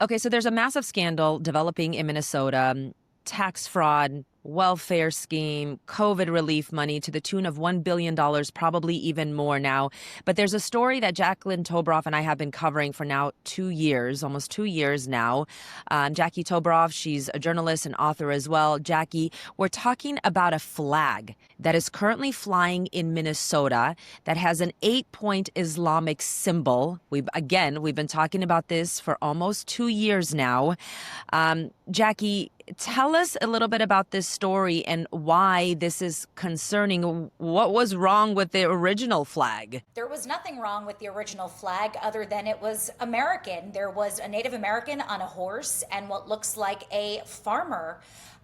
Okay, so there's a massive scandal developing in Minnesota, tax fraud, welfare scheme, COVID relief money to the tune of $1 billion, probably even more now. But there's a story that Jackie Toboroff and I have been covering for now 2 years, almost 2 years now. Jackie Toboroff, she's a journalist and author as well. Jackie, we're talking about a flag that is currently flying in Minnesota that has an 8-point Islamic symbol. We've been talking about this for almost 2 years now. Jackie, tell us a little bit about this story and why this is concerning. What was wrong with the original flag? There was nothing wrong with the original flag other than it was American. There was a Native American on a horse and what looks like a farmer.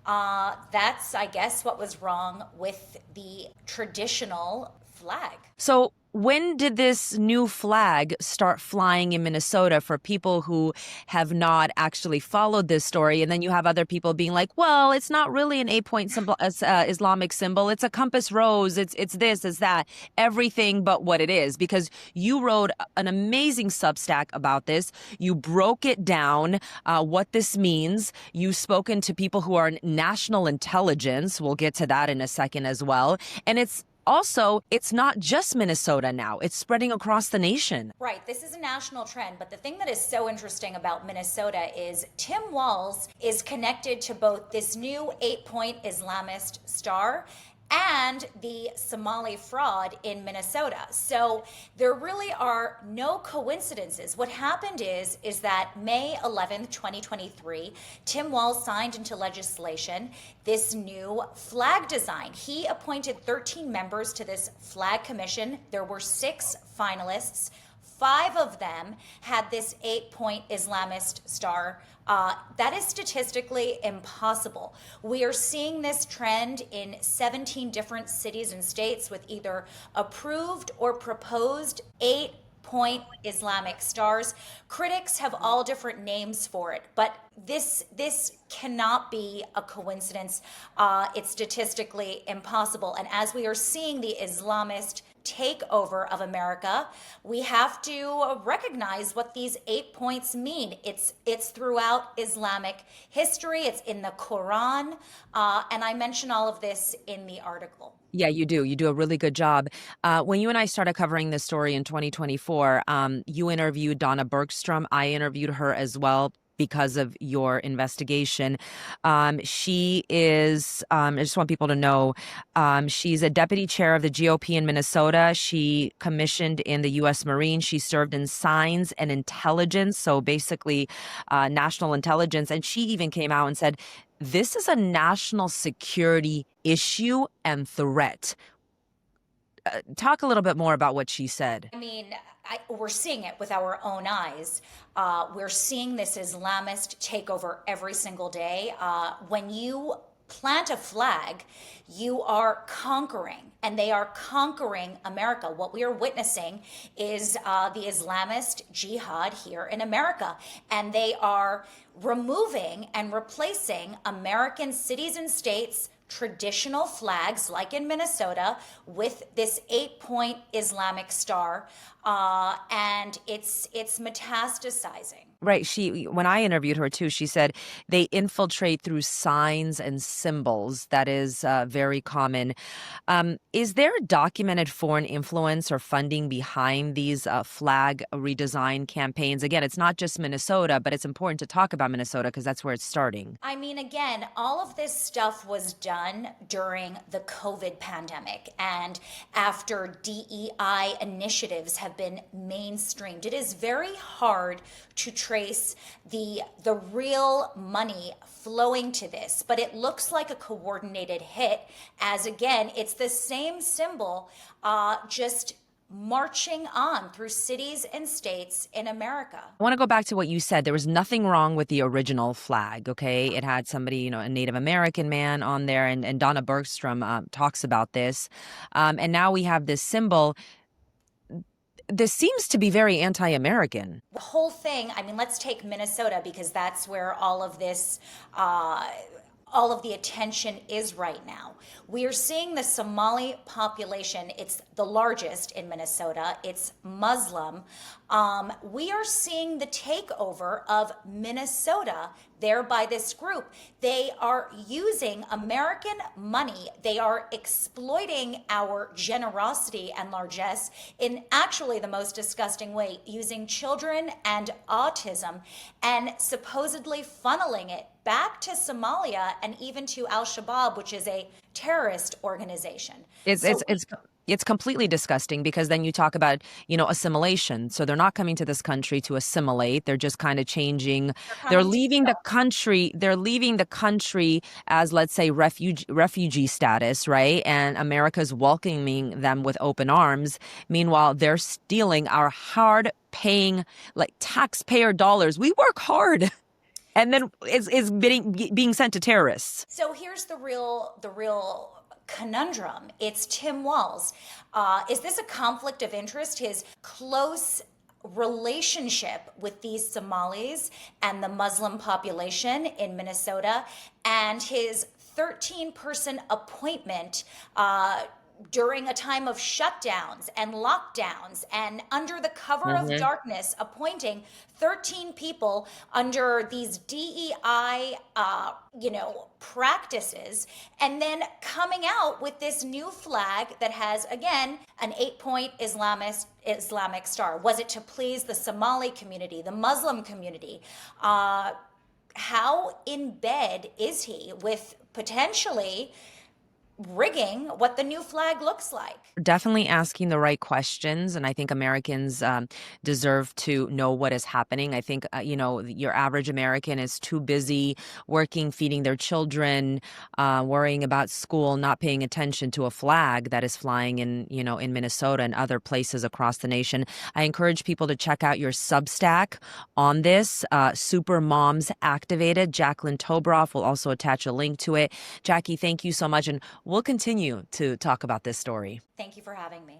That's, I guess, what was wrong with the traditional flag. So when did this new flag start flying in Minnesota for people who have not actually followed this story? And then you have other people being like, well, it's not really an 8-point symbol, Islamic symbol. It's a compass rose. It's this, it's that, everything but what it is. Because you wrote an amazing Substack about this. You broke it down, what this means. You've spoken to people who are national intelligence. We'll get to that in a second as well. And it's not just Minnesota now. It's spreading across the nation. Right. This is a national trend. But the thing that is so interesting about Minnesota is Tim Walz is connected to both this new 8-point Islamist star and the Somali fraud in Minnesota. So there really are no coincidences. What happened is that May 11th, 2023, Tim Walz signed into legislation this new flag design. He appointed 13 members to this flag commission. There were 6 finalists. 5 of them had this 8-point Islamist star. That is statistically impossible. We are seeing this trend in 17 different cities and states with either approved or proposed 8-point Islamic stars. Critics have all different names for it, but this cannot be a coincidence. It's statistically impossible. And as we are seeing the Islamist takeover of America, we have to recognize what these 8 points mean. It's throughout Islamic history. It's in the Quran. And I mention all of this in the article. Yeah, you do. You do a really good job. When you and I started covering this story in 2024, you interviewed Donna Bergstrom. I interviewed her as well because of your investigation. She is, I just want people to know, she's a deputy chair of the GOP in Minnesota. She commissioned in the U.S. Marines. She served in signs and intelligence, so basically national intelligence. And she even came out and said, this is a national security issue and threat. Talk a little bit more about what she said. I mean, we're seeing it with our own eyes. We're seeing this Islamist takeover every single day. When you plant a flag, you are conquering, and they are conquering America. What we are witnessing is the Islamist jihad here in America, and they are removing and replacing American cities and states' traditional flags, like in Minnesota, with this 8-point Islamic star, and it's metastasizing. Right. When I interviewed her too, she said they infiltrate through signs and symbols. That is very common. Is there documented foreign influence or funding behind these flag redesign campaigns? Again, it's not just Minnesota, but it's important to talk about Minnesota because that's where it's starting. I mean, again, all of this stuff was done during the COVID pandemic and after DEI initiatives have been mainstreamed. It is very hard to trace the real money flowing to this, but it looks like a coordinated hit, as again, it's the same symbol, just marching on through cities and states in America. I want to go back to what you said. There was nothing wrong with the original flag, okay? It had somebody, a Native American man on there, and Donna Bergstrom talks about this. And now we have this symbol. This seems to be very anti-American. The whole thing, I mean, let's take Minnesota because that's where all of this, all of the attention is right now. We are seeing the Somali population. It's the largest in Minnesota. It's Muslim. We are seeing the takeover of Minnesota there by this group. They are using American money. They are exploiting our generosity and largesse in actually the most disgusting way, using children and autism and supposedly funneling it back to Somalia and even to Al-Shabaab, which is a terrorist organization. It's So it's it's it's completely disgusting because then you talk about, assimilation. So they're not coming to this country to assimilate. They're just kind of changing. they're They're coming to leaving the kill. country. They're leaving the country as, let's say, refugee status, right? And America's welcoming them with open arms. Meanwhile, they're stealing our hard paying, like, taxpayer dollars. We work hard. And then is being sent to terrorists. So here's the real conundrum. It's Tim Walz. Is this a conflict of interest? His close relationship with these Somalis and the Muslim population in Minnesota, and his 13-person appointment during a time of shutdowns and lockdowns and under the cover of Hmm. darkness, appointing 13 people under these DEI, practices, and then coming out with this new flag that has, again, an 8-point Islamic star. Was it to please the Somali community, the Muslim community? How in bed is he with potentially rigging what the new flag looks like? Definitely asking the right questions. And I think Americans deserve to know what is happening. I think, your average American is too busy working, feeding their children, worrying about school, not paying attention to a flag that is flying in Minnesota and other places across the nation. I encourage people to check out your Substack on this, Super Moms Activated. Jackie Toboroff will also attach a link to it. Jackie, thank you so much. And we'll continue to talk about this story. Thank you for having me.